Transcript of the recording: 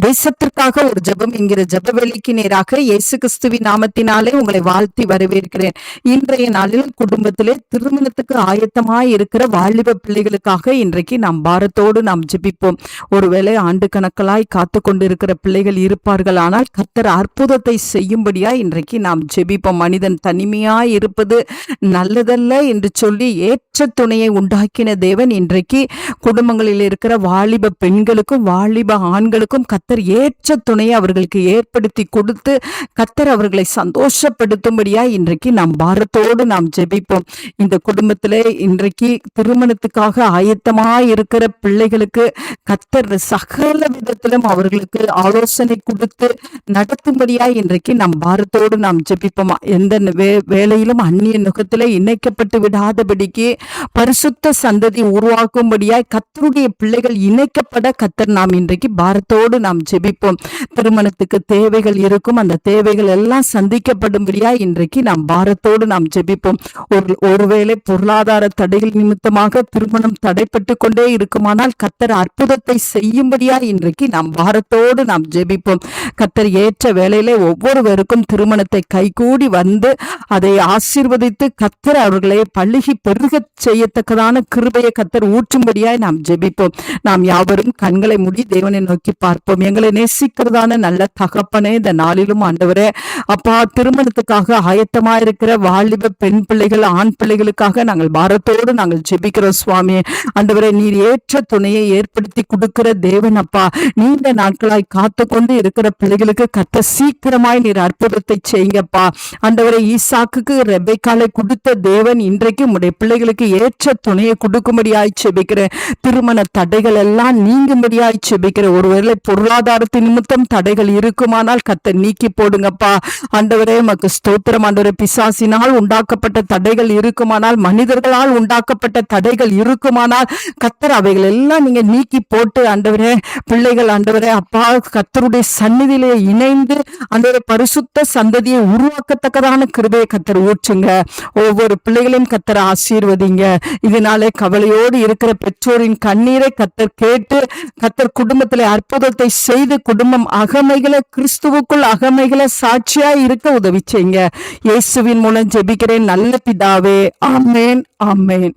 தேசத்திற்காக ஒரு ஜெபம் என்கிற ஜெபவெளிக்கு நேராக இயேசு கிறிஸ்துவின் நாமத்தினாலே உங்களை வாழ்த்தி வரவேற்கிறேன். இன்றைய நாளில் குடும்பத்திலே திருமணத்துக்கு ஆயத்தமாய் இருக்கிற வாலிப பிள்ளைகளுக்காக இன்றைக்கு நாம் பாரத்தோடு நாம் ஜெபிப்போம். ஒருவேளை ஆண்டு கணக்களாய் காத்து கொண்டிருக்கிற பிள்ளைகள் இருப்பார்கள், ஆனால் கர்த்தர் அற்புதத்தை செய்யும்படியா இன்றைக்கு நாம் ஜெபிப்போம். மனிதன் தனிமையாய் இருப்பது நல்லதல்ல என்று சொல்லி ஏற்ற துணையை உண்டாக்கின தேவன் இன்றைக்கு குடும்பங்களில் இருக்கிற வாலிப பெண்களுக்கும் வாலிப ஆண்களுக்கும் கர்த்தர் ஏற்ற துணையை அவர்களுக்கு ஏற்படுத்தி கொடுத்து கர்த்தர் அவர்களை சந்தோஷப்படுத்தும்படியா இன்றைக்கு நாம் பாரத்தோடு நாம் ஜெபிப்போம். இந்த குடும்பத்திலே இன்றைக்கு திருமணத்துக்காக ஆயத்தமாய் இருக்கிற பிள்ளைகளுக்கு கர்த்தர் சகல விதத்திலும் அவர்களுக்கு ஆலோசனை கொடுத்து நடத்தும்படியா இன்றைக்கு நாம் பாரத்தோடு நாம் ஜெபிப்போமா. எந்த வேலையிலும் அந்நிய நுகத்திலே இணைக்கப்பட்டு விடாதபடிக்கு பரிசுத்த சந்ததி உருவாக்கும்படியாய் கர்த்தருடைய பிள்ளைகள் இணைக்கப்பட கர்த்தர் நாம் இன்றைக்கு பாரத்தோடு நாம் ஜெபிப்போம். திருமணத்துக்கு தேவைகள் இருக்கும், அந்த தேவைகள் எல்லாம் சந்திக்கப்படும்படியா இன்றைக்கு நாம் பாரத்தோடு நாம் ஜெபிப்போம். ஒருவேளை பொருளாதார தடைகள் நிமித்தமாக திருமணம் தடைப்பட்டு கொண்டே இருக்குமானால் கர்த்தர் அற்புதத்தை செய்யும்படியா இன்றைக்கு நாம் பாரத்தோடு நாம் ஜெபிப்போம். கர்த்தர் ஏற்ற வேளையிலே ஒவ்வொருவருக்கும் திருமணத்தை கைகூடி வந்து அதை ஆசீர்வதித்து கர்த்தர் அவர்களை பழுகி பெருக செய்யத்தக்கதான கிருபையை கர்த்தர் ஊற்றும்படியாய் நாம் ஜெபிப்போம். நாம் யாவரும் கண்களை மூடி தேவனை நோக்கி பார்ப்போம். எங்களை நேசிக்கிறதான நல்ல தகப்பனே, இந்த நாளிலும் ஆண்டவரே அப்பா, திருமணத்துக்காக ஆயத்தமா இருக்கிற வாலிப பெண் பிள்ளைகள் ஆண் பிள்ளைகளுக்காக நாங்கள் பாரத்தோடு நாங்கள் ஜெபிக்கிறோம். சுவாமி ஆண்டவரே, நீர் ஏற்ற துணையை ஏற்படுத்தி கொடுக்கிற தேவன் அப்பா, நீண்ட நாட்களாய் காத்து கொண்டு இருக்கிற பிள்ளைகளுக்கு கத்த சீக்கிரமாய் நீர் அற்புதத்தை செய்யுங்கப்பா. ஆண்டவரே, ஈசாக்குக்கு ரெபெக்காளை கொடுத்த தேவன் இன்றைக்கு உடைய பிள்ளைகளுக்கு ஏற்ற துணையை கொடுக்கும்படியாய் ஜெபிக்கிறேன். திருமண தடைகள் எல்லாம் நீங்கும்படியாய் ஜெபிக்கிறேன். ஒருவேளை பொருளாதாரத்தின் நிமித்தம் தடைகள் இருக்குமானால் கர்த்தர் நீக்கி போடுங்கப்பா. ஆண்டவரே உமக்கு ஸ்தோத்திரம். ஆண்டவரே, பிசாசினால் உண்டாக்கப்பட்ட தடைகள் இருக்குமானால், மனிதர்களால் உண்டாக்கப்பட்ட தடைகள் இருக்குமானால் கர்த்தர் அவைகள் எல்லாம் நீங்க நீக்கி போட்டு ஆண்டவரே பிள்ளைகள் ஆண்டவரே அப்பா கர்த்தருடைய சந்நிதியிலே இணைந்து ஆண்டவரே பரிசுத்த சந்ததியை உருவாக்கத்தக்கதான கிருபையை கர்த்தர் ஊற்றுங்க. ஒவ்வொரு பிள்ளைகளையும் கர்த்தர் ஆசீர்வதிங்க. இதனாலே கவலையோடு இருக்கிற பெற்றோரின் கண்ணீரை கர்த்தர் கேட்டு கர்த்தர் குடும்பத்திலே அற்புதத்தை செய்து குடும்பம் அகமைகளை கிறிஸ்துவுக்குள் அகமைகளை சாட்சியாய் இருக்க உதவி செய்யுங்க. இயேசுவின் மூலம் ஜெபிக்கிறேன் நல்ல பிதாவே. ஆமேன், ஆமேன்.